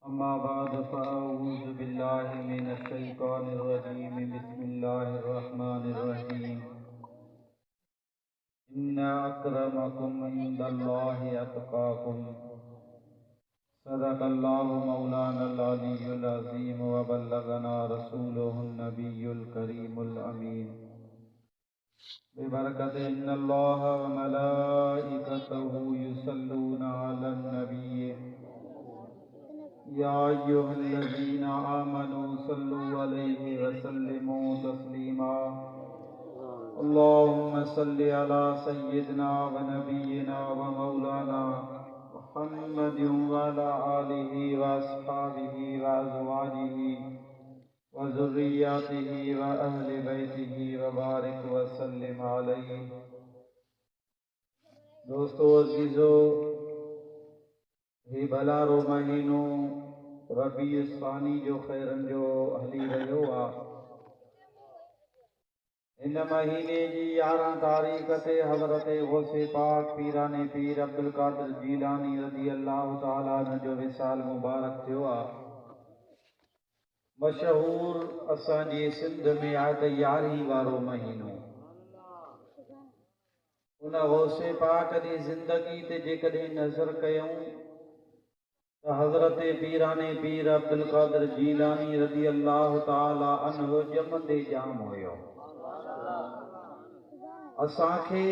अम्मा बाद फ़अऊज़ु बिल्लाहि मिनश शैतानिर रजीम बिस्मिल्लाहिर रहमानिर रहीम इन्ना अक्रमकुम इंदल्लाहि अत्क़ाकुम सदक़ल्लाहु मौलानल अलियुल अज़ीम व बल्लगना रसूलुहुन नबियुल करीमुल अमीन बिबरकति इन्नल्लाह व मलाइकतहु युसल्लूना अलन नबी या अय्युहल्लज़ीना आमनू सल्लु अलैहि व सल्लिमू तस्लीमा अल्लाहुम्मा सल्लि अला सय्यिदिना व नबिय्यिना व मौलाना मुहम्मदिन व अला आलिहि व अस्हाबिहि व अज़वाजिहि व ज़ुर्रिय्यतिहि व अहलि बैतिहि व बारिक व सल्लिम अलैहि। दोस्तों अज़ीज़ो, ही भलारो महीनो रबी सानी जो खैरन जो हली रहियो आहे। इन महीने जी 11 तारीख़ ते हज़रत गौसे पाक पीराने पीर अब्दुल कादिर जीलानी रज़ी अल्लाह ताला अन्हु जो विसाल मुबारक थियो आहे। मशहूर असांजी सिंध में आहे त 11 वारो महीनो। उन गौसे पाक जी ज़िंदगी ते जेकॾहिं नज़र कयूं त हज़रत पीराने पीर अब्दुल कादिर जीलानी रज़ी अल्लाह ताला अन्हु ॼमंदे जाम हुयो। असांखे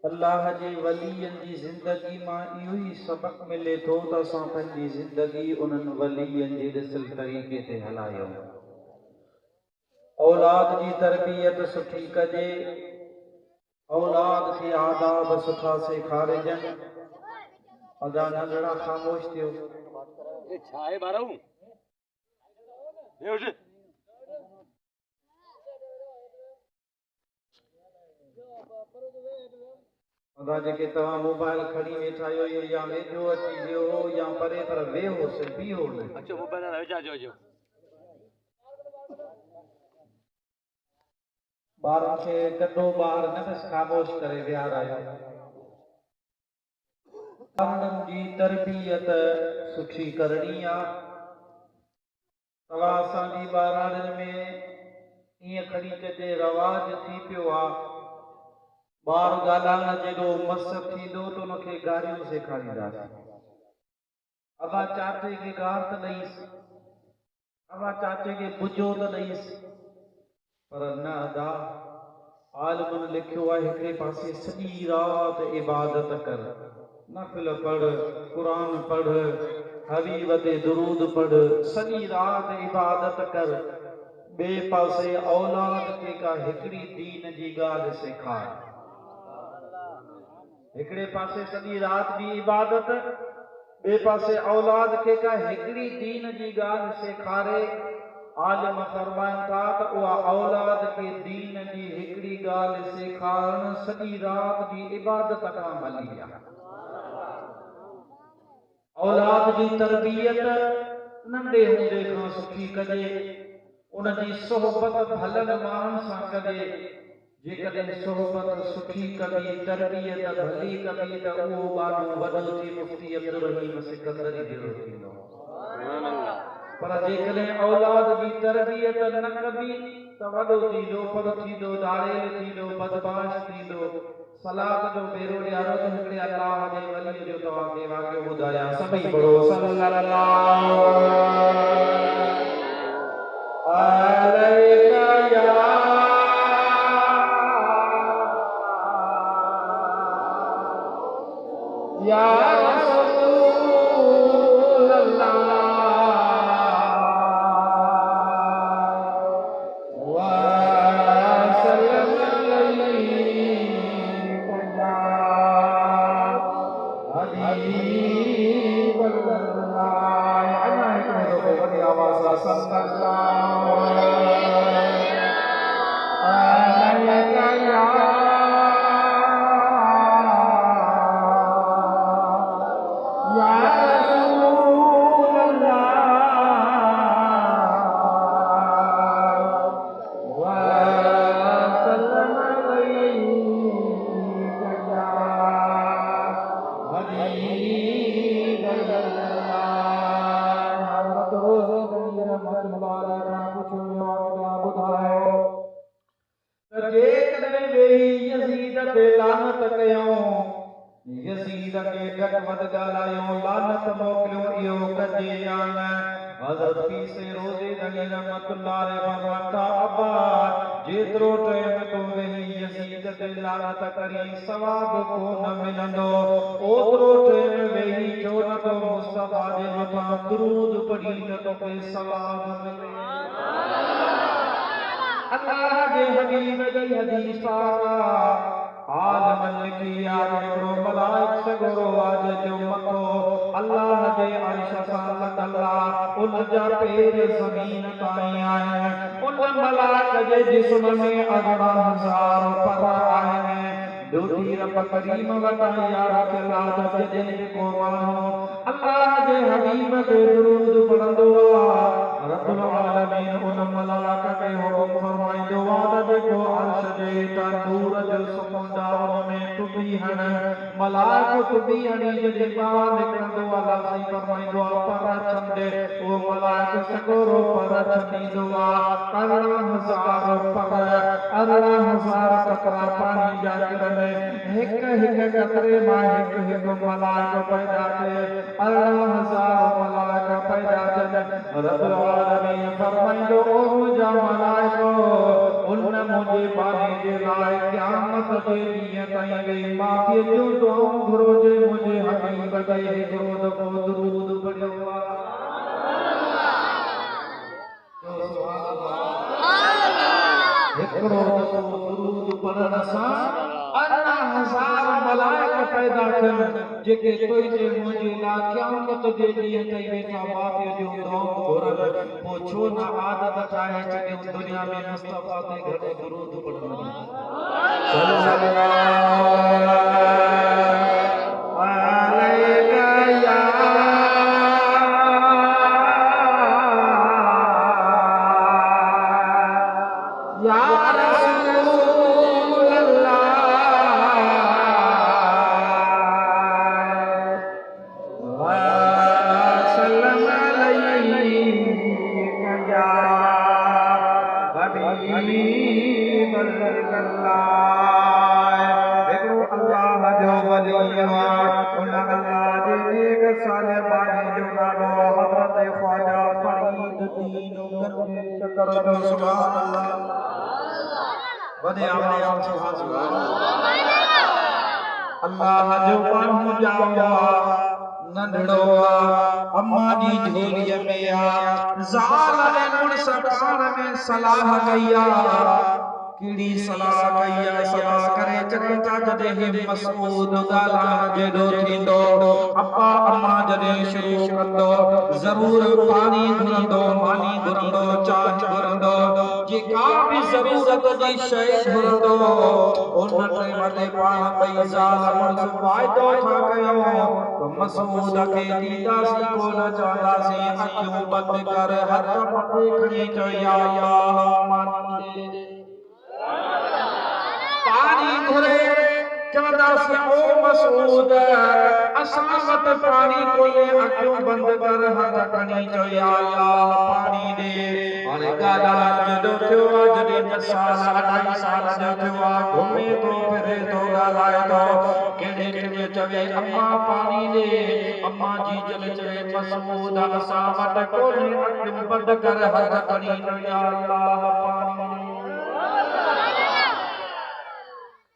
अल्लाह जे वलियन जी ज़िंदगी मां इहो ई सबक मिले थो त असां पंहिंजी ज़िंदगी उन्हनि वलियन जे ॾिसल तरीक़े ते हलायूं। औलाद जी तरबियत सुठी कजे, औलाद खे आदाब सुठा सेखारिजनि। अदा नंढड़ा ख़ामोश थियो। ये छाए बारऊ बेहोश अदा जेके तव्हां मोबाइल खणी वेठा आहियो इहो या वेझो अची वियो या परे पर वेहो से बीहो न। अच्छा मोबाइल ना वेचा जो ॿारनि खे कढो ॿाहिरि न बसि ख़ामोश करे विहारायो। ॿारनि जी तरबियत सुठी करणी आहे। तव्हां असांजी ॿारनि में ईअं खणी चइजे रवाज थी पियो आहे। ॿार ॻाल्हाइण जेॾो मस्त थींदो त उनखे गारियूं सेखारींदासीं। अबा चाचे खे गार त ॾईसि, अबा चाचे खे बुझो त ॾईसि, पर न अदा आलिमनि लिखियो आहे हिकिड़े पासे सॼी राति इबादत कर, नफ़िल पढ़, क़ुरान पढ़, हबीब ते दुरूद पढ़, सॼी राति इबादत कर। ॿिए पासे औलाद खे का हिकिड़ी दीन जी ॻाल्हि सेखार। हिकिड़े पासे सॼी राति जी इबादत, ॿिए पासे औलाद खे का हिकिड़ी दीन जी ॻाल्हि सेखारे। आलिम फरमाइनि था त उहा औलाद खे दीन जी हिकिड़ी ॻाल्हि सेखारण सॼी राति जी इबादत खां भली आहे। औलाद जी तरबियत नंढे हूंदे खां सुठी कजे, उनजी सोहबत भलनि माण्हुनि सां कजे। जेकॾहिं सोहबत सुठी कबी, तरबियत भली कबी त उहो ॿारु वॾो थी मुफ्ती अब्दुल रहीम सिकंदरी जहिड़ो थींदो। पर जेकॾहिं औलाद जी तरबियत न कबी त वॾो थींदो, पर थींदो, दाड़ेल थींदो, बदमाश थींदो। सलात जो बेरो ॾियारो त हिकिड़े अल्लाह जे वली जो तव्हांखे वाक़ियो ॿुधायां। सभई पढ़ो सल्लल्लाहु अलैका या रसूल अल्लाह व सल्लम अलैका हबीब अल्लाह। अना हिकिड़े दफ़ो वॾी आवाज़ सां सल्लल्लाहु अलैका या रसूल अल्लाह व सल्लम अलैका हबीब अल्लाह। यजीद के घट वध गालायो लानत मोकलियो इयो कजे यान हज़रत पीसे रोज़े नबी रहमतुल्लाह अलैहि फरमाता अब्बा जेतिरो टाइम तो वेही यजीद ते लानत करी सवाब को न मिलंदो ओतिरो टाइम वेही जो न तो मुस्तफा जे मथां दुरूद पढ़ी न तो के सवाब मिले अल्लाह जे हबीब जी हदीस पाक आलमन की याद करो मलाइक से करो आज जो मतो अल्लाह जे आयशा साल अल्लाह उन जा पैर जमीन ताई आए उन मलाइक जे जिस्म में 18,000 पर आए दूधी रब करीम वटा यार के लाद जे को मानो अल्लाह जे हबीब ते दुरूद पढ़ंदो रब्बुल आलमीन उन मलाइक के हुक्म फरमाइंदो वादा को अर्श जे तंदूर जो समुंदा में तुबी हन मलाइक तुबी हनी जे बाहर निकलंदो अल्लाह सही फरमाइंदो पर चंदे ओ मलाइक सगोरो पर चंदीदो 18,000 पर 18,000 कतरा पानी जा करने एक एक कतरे मां एक मलाइक पैदा के 18,000 मलाइक पैदा जन रब्बुल आलमीन फरमाइंदो ओ जा मलाइको उन मुझे पानी जे लाए क़यामत जे ॾींहं ताईं गई माफ़ी जो दुआ घुरो जे मुझे हबीब जे घुरो को दुरूद पढ़ियो सुभान अल्लाह हिकड़ो दुरूद पढ़ण सां 18,000 मलाइक पैदा थियन जेके कोई जे मुझे ला क़यामत जे ॾींहं ताईं वेठा माफ़ी जो दुआ घुरन पो छो न आदत ठाहे छॾियो दुनिया में मुस्तफा ते घट दुरूद पढ़ण सुभान अल्लाह वदे आवाज़ सुभान अल्लाह अल्लाह जो मानू जावा नंढड़ो अम्मा जी झोलीअ में आ ज़ाल ने मुड़स पाण में सलाह कई आ कीड़ी सलाह कई आ सलाह करे चकचा जदे हे मसूद गाला जेडो थींदो अब्बा अम्मा जदे शुरू कंदो जरूर पानी घुरंदो मानी घुरंदो चाह घुरंदो जेका भी जरूरत जी शय घुरंदो उन टाइम ते पाण पई ज़ाल मुड़स वाइदो था कयो तो मसूद के दीदासी को न चाहदासी अखियूं बंद कर हथ मथे खणी चो या अल्लाह मानी दे पानी घुरे चवदासी ओ मसूद असां वट पानी कोने अखियूं बंद कर हथ खणी चो या अल्लाह पानी दे हाणे गाला जडो थियो जडे 10 साल 2.5 साल जो थियो घुमे तो फिरे तो गालाए तो केड़े केड़े चवे अम्मा पानी दे अम्मा जी जल चवे मसूद असां वट कोने अखियूं बंद कर हथ खणी चो या अल्लाह पानी दे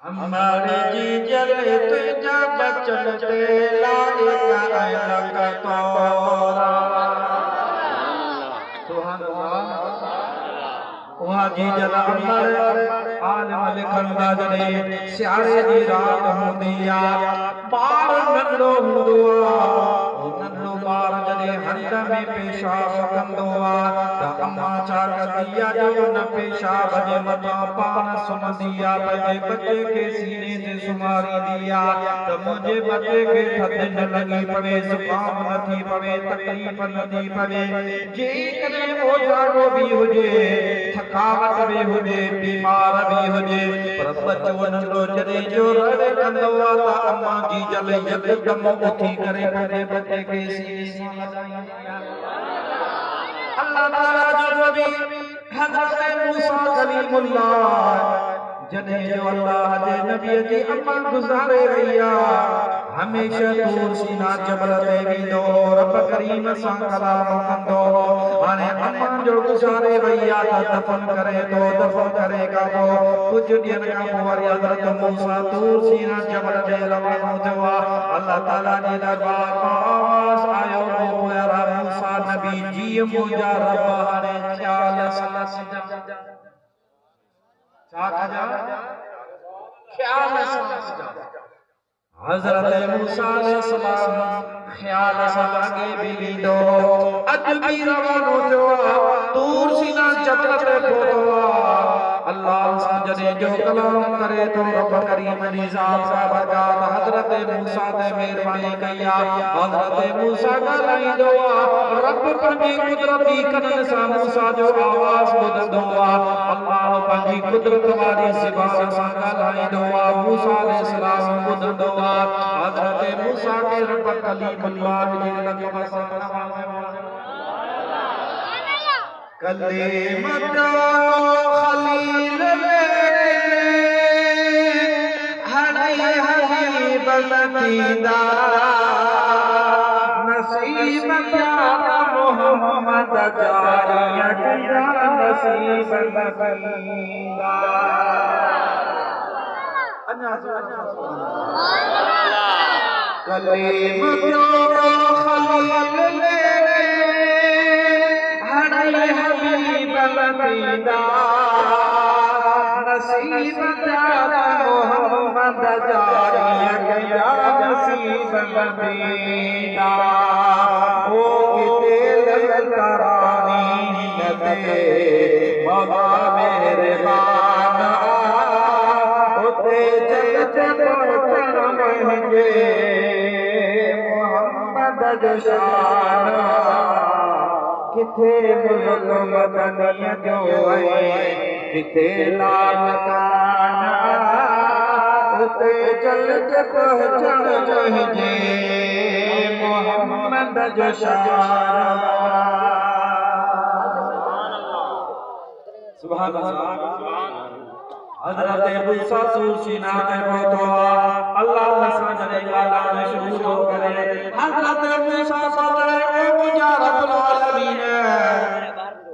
हमारे जी जले तुझा बचन ते लाए का लगतोरा सुभान अल्लाह वहां जी जला अंदर आलम लिखंदा जने सियारे जी रात हुंदी आ बार नंढो हुंदो आ नंढो बार जने हंड में पेशाब कंदो आ त अम्मा छा कंदी आ जो न पेशाब जे मथा पाण सुमंदी आ पंहिंजे बचे के सीने ते सुमारी दिया त मुझे बचे के थधि न लगी पवे जुकाम न थी पवे तकलीफ न थी पवे जे कदे ओझाड़ो भी हुजे थकावट भी हुजे बीमार भी हुजे पर बचो नंढो जॾहिं जो रड़े कंदो आ त अम्मा जी जल यकदम उथी करे पंहिंजे बचे के सीने सां लॻाईंदी आ अल्लाह ताला जो नबी हज़रत मूसा कलीमुल्लाह जने जो अल्लाह जे नबी जी अम्मा गुज़ारे रही आ हमेशा तूर सीना जबल ते वेंदो रब करीम सां कलाम कंदो हाणे अम्मा जो गुज़ारे वई आ त दफ़न करे तो दफ़न करे खां पोइ कुछ ॾींहंनि खां पोइ वरी हज़रत मूसा तूर सीना जबल ते रवानो थियो आहे अल्लाह ताला जे दरबार मां आवाज़ आयो ओ प्यारा मूसा नबी जी मुंहिंजा रब हाणे ख्याल सां छा कजा ख्याल सां हज़रत मूसा अलैहिस्सलाम ख्याल सां आगे भी वेंदो अॼु भी रवानो थियो तूर सीना जबल ते पहुतो अल्लाह सां जॾहिं जो कलाम करे तो रब करीम जी ज़ात सां बरकात हज़रत मूसा ते महिरबानी कई हज़रत मूसा ॻाल्हाईंदो रब पंहिंजी कुदरती कननि सां मूसा जो आवाज़ ॿुधंदो अल्लाह पंहिंजी कुदरत वारी ज़बान सां ॻाल्हाईंदो मूसा अलैहिस्सलाम ॿुधंदो हज़रत मूसा के रब कलीमुल्लाह जे लक़ब सां कलीमत खलील हरे हबीब लतीदा नसीब क्या मोहम्मद जारिया किया नसीब लतीदा अन्ना कलीमत खलील हरे हबीब लतीदा नसीब तेरा मोहम्मद जारिया गया नसीब लतीदा ओ तेल करानी नदे मौला मेरे बाना ओते जगत पहुंचण महंगे मोहम्मद जो शान किथे मुल्क मदनिया जो है किथे लाल काना उते चल के पहचान जे मोहम्मद जो शान सुभान अल्लाह हज़रत मूसा तूर सीना ते पहुतो अल्लाह सां जॾहिं ॻाल्हाइण शुरू थो करे हज़रत मूसा सोचे ओ मुंहिंजा रब आलमीन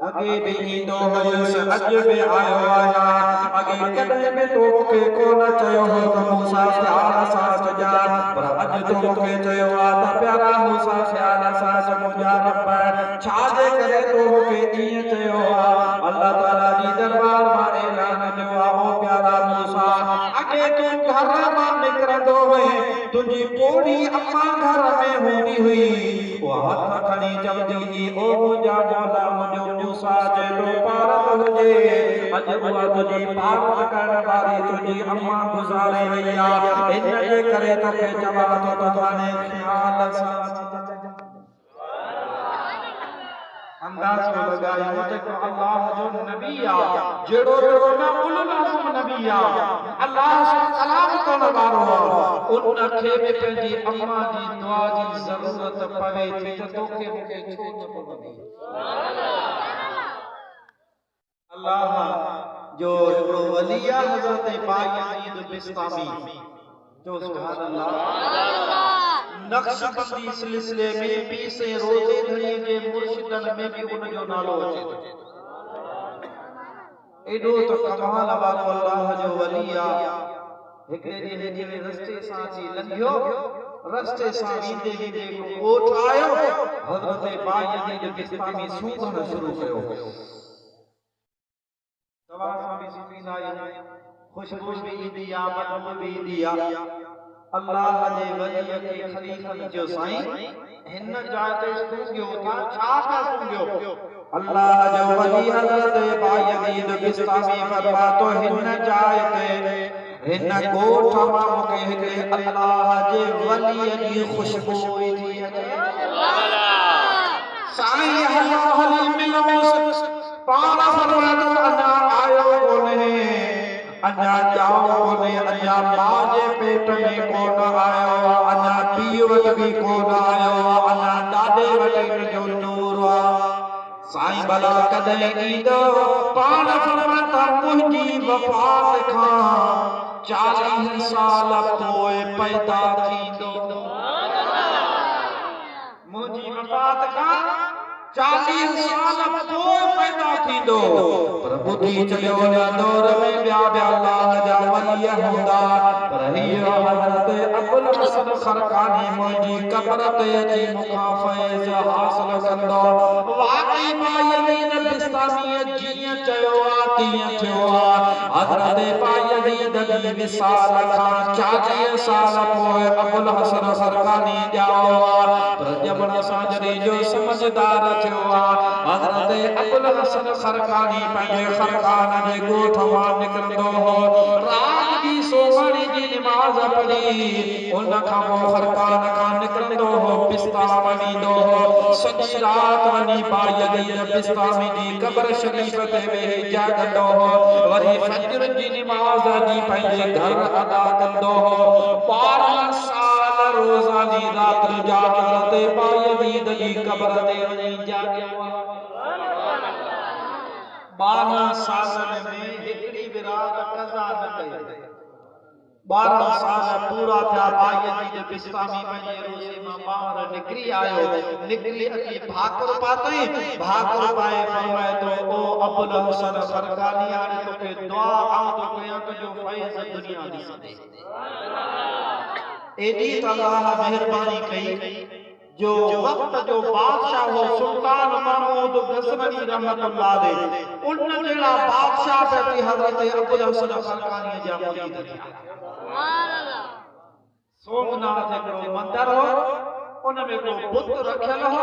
अगे भी ईंदो हुयुसि अॼु भी आयो आहियां अगे कॾहिं बि तो मूंखे कोन चयो हो त मूसा ख़्याल सां अचिजा पर अॼु तो मूंखे चयो आहे त प्यारा मूसा ख़्याल सां अच मुंहिंजा रब छाजे करे तो मूंखे ईअं चयो आहे अल्लाह ताला जी दरबार मां ऐलान कयो आहे ओ प्यारा मूसा अगे तूं घर मां निकिरंदो हुए तुंहिंजी पोड़ी अम्मा घर में हूंदी हुई उहा हथ खणी चवंदी ओ मुंहिंजा मौला मुंहिंजो मूसा जेको पारत हुजे अॼु उहा तुंहिंजी पारत करण वारी तुंहिंजी अम्मा गुज़ारे वई आहे इन जे करे तोखे चवां थो त हाणे ख़्याल सां अंदाज़ को लगायो जेको अल्लाह जो नबी आहे जेड़ो जेड़ो ना उलुल अज़्म नबी आहे अल्लाह सां कलाम करण वारो उन खे बि पंहिंजी अम्मा जी दुआ जी ज़रूरत पवे थी त तोखे मूंखे छो न पवंदी अल्लाह जो हिकिड़ो वली आहे हज़रत बायजीद बिस्तामी जो सुभान अल्लाह नक्शबंदी सिलसिले में पीसे रोज़े धड़ीअ जे मुर्शिदन में भी उन जो नालो अचे थो एॾो त कमाल वारो अल्लाह जो वली आहे हिकिड़े ॾींहुं जिवे रस्ते सां अची लंघियो रस्ते सां वेंदे वेंदे ॻोठ आयो हज़रत बायजीद बिस्तामी सूंघण शुरू कयो दवा सां बि सूंघींदा आहियूं खुशबू भी ईंदी आहे बदबू भी ईंदी आहे अल्लाह जे वलीअ खे ख़लीफ़न जो साईं हिन जाइ ते सूंघियो था छा था सूंघियो अल्लाह जो वली हज़रत बायजीद बिस्तामी फरमातो हिन जाइ ते हिन ॻोठ मां मूंखे हिकिड़े अल्लाह जे वलीअ जी खुशबू थी अचे साईं हलो हली मिलोसि पाण फरमातो अञा आयो कोन्हे अञा जाओ कोन्हे अञा मां जे पेट में कोन आयो अञा पीउ वटि बि कोन आयो अञा ॾाॾे वटि जो नूर आहे साईं भला कदे ईंदो पाण फरमाता मुंहिंजी वफ़ात खां 40 साल पोइ पैदा थींदो मुंहिंजी वफ़ात खां 40 साल पोइ पैदा थींदो पर ॿुधी चलियो न दौर में ॿिया अल्लाह जा वली हूंदा पर हीअ हज़रत अबुल हसन खरकानी मुंहिंजी क़ब्र ते अची मूंखां फैज़ हासिल कंदो वाक़ई बायज़ीद बिस्तामी जीअं चयो आहे तीअं थियो आहे हज़रत बायज़ीद जी विसाल खां 40 साल पोइ अबुल हसन खरकानी ॼाओ आहे पर ॼमण सां जॾहिं जो समझदार थियो आहे हज़रत अबुल हसन खरकानी पंहिंजे खरकान जे ॻोठ मां निकिरंदो हो रात जी सोमवारी जी नमाज़ पढ़ी उन खां पोइ खरकान खां निकिरंदो हो बिस्ता वञींदो हो सॼी रात वञी बायज़ीद बिस्तामी जी क़ब्र शरीफ़ ते वेही जाॻंदो हो वरी फजर जी नमाज़ जी पंहिंजे घर अदा कंदो हो 12 साल रोज़ानी रात जा हज़रत बायज़ीद जी क़ब्र ते वञी जाॻियो 12 साल में हिकड़ी विरात कज़ा न कई 12 साल पूरा थिया बायज़ीद बिस्तामी पंहिंजे रोज़े मां ॿाहिरि निकिरी आयो निकिरी अची भाकुर पातई भाकुर पाए फरमाए तो ओ अबुल हसन खरकानी हाणे तोखे दुआ आऊं तो कयां तुंहिंजो फैज़ दुनिया ॾिसंदे एॾी त अल्लाह महिरबानी कई जो वक्त जो बादशाह हो सुल्तान महमूद गज़नवी रहमतुल्लाह अलैह उन जहिड़ा बादशाह पे हज़रत अबुल हसन खरकानी जा मुरीद थिया सुभान अल्लाह सोमनाथ हिकिड़ो मंदिर हो उन में को बुत रखियल हो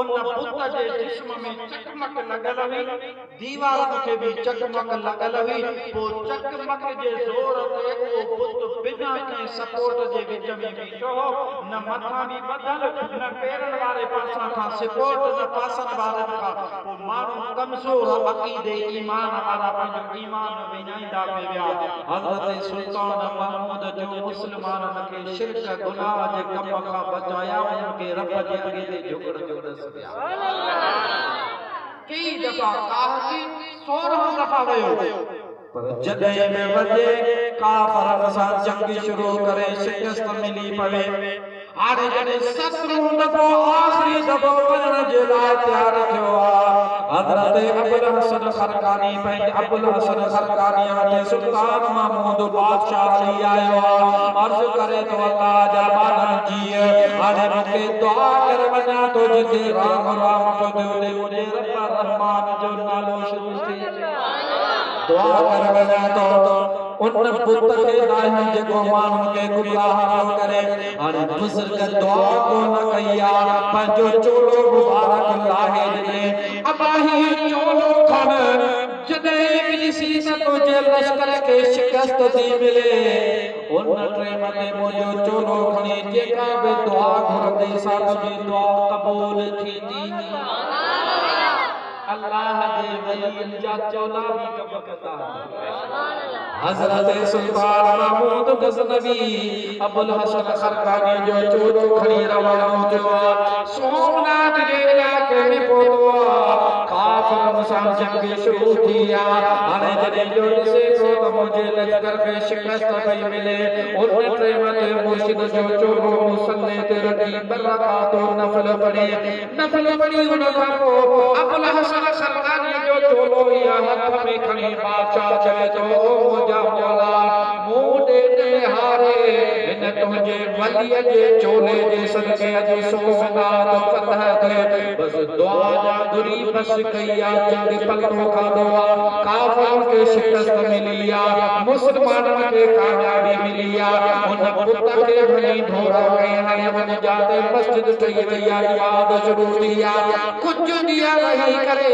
उन बुत जे जिस्म में चकमक लॻल हुई दीवार खे भी चकमक लॻल हुई पो चकमक जे ज़ोर ते उहो बुत बिना कंहिं सपोर्ट जे विच में बीठो हो न मथा भी ॿधल न पेरनि वारे पासां खां सपोर्ट न पासनि वारनि खां पो माण्हू कमज़ोर अक़ीदे ईमान वारा पंहिंजो ईमान विञाईंदा पिया विया हज़रत सुल्तान महमूद जो मुस्लमाननि खे शिरक गुनाह जे कम खां बचाया उनके रब जे अॻे ते झुकण जो दस पिया कई दफ़ा काफ़ी 16 दफ़ा वियो पर जॾहिं में वजे काफ़रनि सां जंग शुरू करे शिकस्त मिली पवे हाणे जॾहिं 17 दफ़ो आख़िरी दफ़ो वञण जे लाइ तयार थियो आहे हज़रत अबुल हसन खरकानी पंहिंजे अबुल हसन खरकानी ते सुल्तान महमूद बादशाह हली आयो आहे अर्ज़ करे तो अल्लाह जा बाला जी हाणे मूंखे दुआ कर वञा तो जिते राम राम तो दे मुझे रब रहमान जो नालो शुरू थी दुआ कर वञा तो उन पुत के दाहि जेको माण्हुनि खे गुमराह करे हाणे बुज़ुर्ग दुआ कोन कई आहे पंहिंजो चोलो मुबारक लाहे ॾिने अबाही चोलो खण जॾहिं इब्लीसी न तुंहिंजे लश्कर खे शिकस्त थी मिले उन टाइम ते मुंहिंजो चोलो खणी जेका बि दुआ घुरंदी सा तुंहिंजी दुआ क़बूल थींदी अल्लाह जे वली जा चोला भी कब कंदा हज़रत सुल्तान महमूद गज़नवी अबुल हसन खरकानी जो चोलो खणी रवानो थियो सोमनाथ जे इलाके में पहुतो काफ़रनि सां जंग शुरू थी हाणे जॾहिं जो ॾिसे थो त मुंहिंजे लश्कर खे शिकस्त पई मिले उन टाइम ते मुर्शिद जो चोलो मुसल्ले ते रखी बरकातो नफ़ल पढ़ी उन खां पोइ अबुल हसन खरकानी जो चोलो या हथ में खणी बादशाह चवे तो मुंहिंजा मौला मूं ॾे हारे हिन तुंहिंजे वलीअ जे चोले जे सदके अॼु सोमनाथ फतह थिए बस दुआ जा दुरी बस कई आहे जंग पलटो खाधो आहे काफ़रनि खे शिकस्त मिली आहे मुस्लमाननि खे कामयाबी मिली आहे उन पुत खे खणी ढोरा कई हाणे वञ जाते मस्जिद ठही वई आहे इबादत शुरू थी आहे कुझु ॾींहं रही करे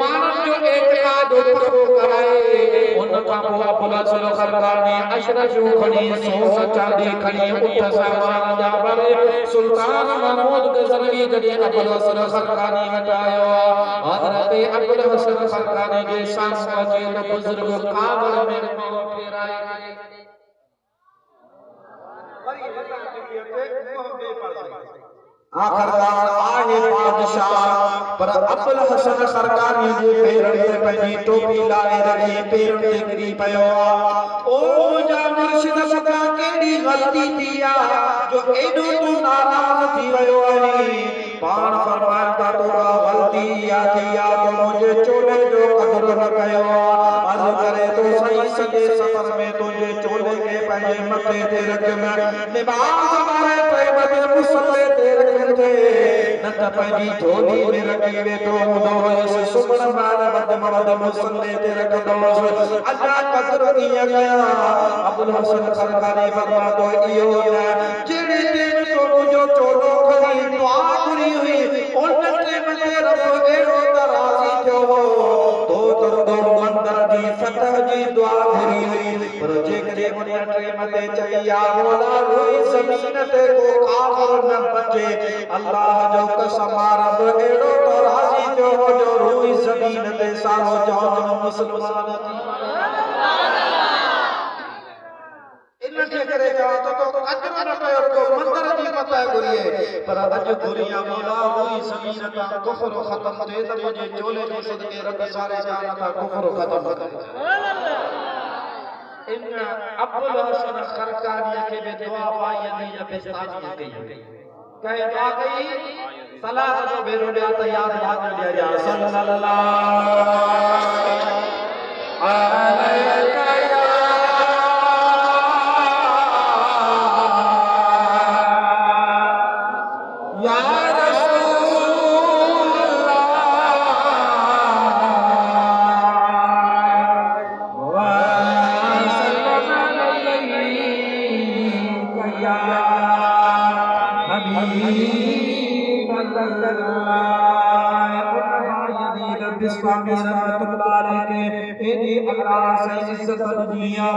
माण्हुनि जो एतिक़ाद पको कराए उन खां पोइ अबुल हसन खरकानी अशरफियूं खणी सोन चांदी खणी उठ सामान जा भरे सुल्तान महमूद गज़नवी जॾहिं अबुल हसन खरकानी वटि आयो हज़रत अबुल हसन खरकानी जे साम्हूं अचे त बुज़ुर्ग काबल में फेराए वरी वतन के लिए मुंह बे पासे आखिरकार आहे बादशाह पर अब्दुल हसन सरकारी जे पेरन ते पंहिंजी टोपी लाए रखी पेरन ते किरी पियो ओ मुंहिंजा मुर्शिद सदा कहिड़ी ग़लती थी आहे जो एॾो तूं नाराज़ थी वियो आहीं पाण फरमाइनि था तोखां ग़लती इहा थी आहे तो मुंहिंजे चोले जो क़दुरु न कयो अर्ज़ु करे तो सही सॼे सफ़र में तुंहिंजे चोले खे पंहिंजे मथे ते रखियुमि निमाज़ वारे टाइम ते मुसले ते रखंदे न त पंहिंजी झोली में रखी वेठो हूंदो हुयुसि सुम्हण महिल वध मुसले ते रखंदो हुयुसि अञा क़दुरु कीअं कयां अब्दुल हसन सरकारी फरमातो इहो न जहिड़े टेम तो मुंहिंजो चोलो खणी दुआ घुरी हुई उन टेम ते रब अहिड़ो त राज़ी थियो हो तो तरदो मंदर जी फतह जी दुआ घुरी हुई पर जेकॾहिं उन टेम ते चई या मौला रोई ज़मीन ते को काफ़िर न बचे अल्लाह जो कसम रब अहिड़ो त राज़ी थियो हो जो रोई ज़मीन ते सारो जहान मुस्लमान थी इनके करे चवां तो अजर न कयो तो मंदर जी फतह घुरिए पर अज घुरिया मौला रोई ज़मीन तां कुफ्र ख़त्म थिए त मुंहिंजे चोले जे सदके रब सारे जहान तां कुफ्र ख़त्म करे सुभान अल्लाह इन अब्दुल हसन सरकारी के बे दुआ पाई दी बिस्तानी कई कहे दुआ कई सलाह जो बेरो दिया त याद भाग लिया जा सल्लल्लाहु अलैहि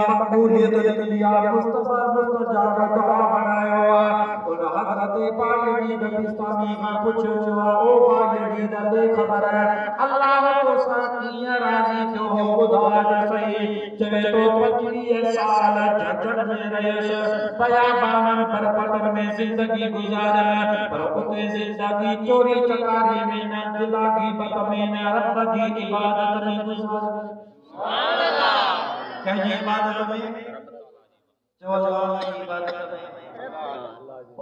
मकबूलियत दिया मुस्तफा मुस्तजाब दुआ बनायो उन हज़रत पाक जी दबिस्तानी का पूछो ओ पाक जी दे खबर है अल्लाह को साकिया राजी जो हो खुदा दे सही चवे तो 25 साल जंगल में रहे बयाबान पर पटन में जिंदगी गुजारा पर उते जिंदगी चोरी चकारी में न दिलागी बत में न रब की इबादत में गुजारा सुभान अल्लाह कहीं इबादत में जो अल्लाह की इबादत में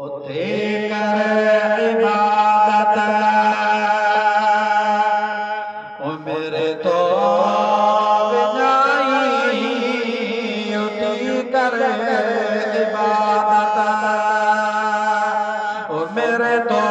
उते कर इबादत ओ मेरे तो विनाई उते कर इबादत ओ मेरे तो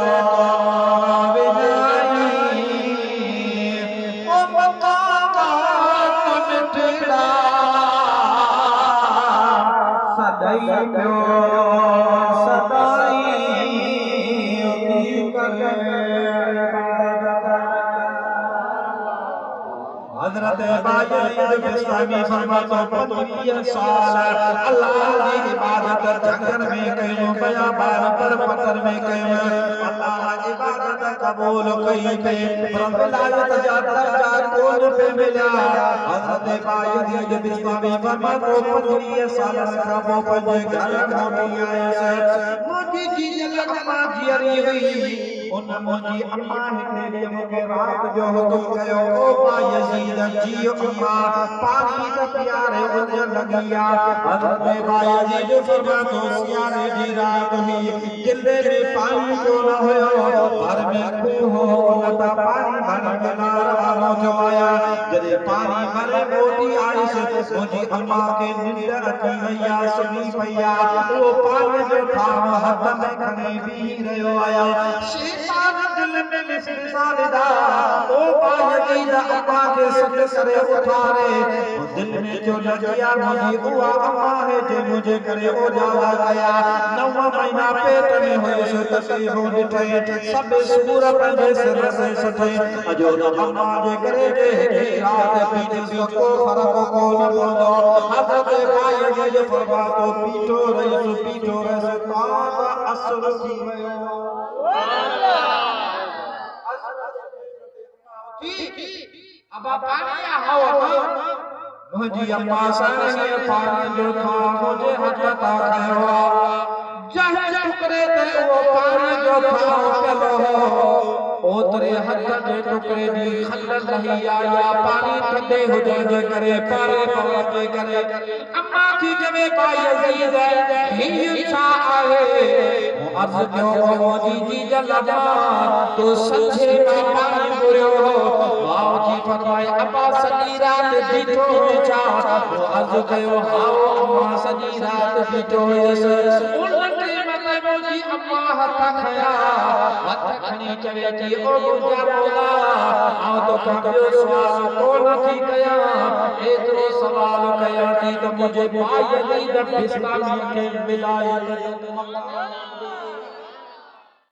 हज़रत बायजीद बिस्तामी फरमातो 25 साल अल्लाह की इबादत जंगल में कयो बयाबान पर पत्थर में कयो अल्लाह इबादत कबूल कई पे पर विलायत जा दर्जा कोन पे मिला हज़रत बायजीद बिस्तामी फरमातो 25 साल का वो पंहिंजे घर मोटी आया मोटी जी अम्मा जियरी हुई उन मुंहिंजी अम्मा हिते मूंखे रात जो हुकुम कयो ओ बायजीद जियो अम्मा पानी त प्यारे उन लगिया हज़रत बायजीद फरमातो सियारे जी रात हुई जिले में पानी जो न हुयो घर में खूह हो न त पानी भरण गनार वारो जो आया जॾहिं पानी भरे मोटी आई मुंहिंजी अम्मा खे निंड अची वई आहे सुम्ही पई आहे उहो पानी जो थाम हथ में खणी बीही रहियो आया शैतान दिल में मिसमिसाल दा ओ बायजीद अम्मा के सद करे उठारे दिल में जो लगिया मुझे हुआ अम्मा है जे मुझे करे ओ जाला गया 9 महीना पेट में हुए सो तकलीफों दिठे सब सूर पंजे सिर से सठे अजो अम्मा जे करे जे रात पीट को फरक को न बोलो हज़रत बायजीद फरमातो पीटो रहे ताका असर थी वयो सुभान अल्लाह अब पानी हवा मुझी अम्मा साईं पानी जो था मुझे हथ ता खयो जह टुकड़े ते वो पानी जो थाओ पियो ओतरे हथ जे टुकड़े दी खंडर नहीं आया पानी थधे हुजण जे करे पारे पवण जे करे अम्मा थी चवे भाई अज़ीज़ ही छा आहे अर्ज़ कयो मोदी जी जलमा तो सचे में पानी घुरियो वाओ जी फरमाए अब्बा सॼी रात बीठो छा अर्ज़ कयो हाओ अम्मा सॼी रात बीठो हुयसि उन टाइम ते मुंहिंजी अम्मा हथ खया हथ खणी चवे थी ओ मुंहिंजा मौला आउं तोखां ॿियो सुवाल कोन थी कयां एतिरो सवाल कयां थी त मुंहिंजे भाई जी द इस्लामी खे विलायत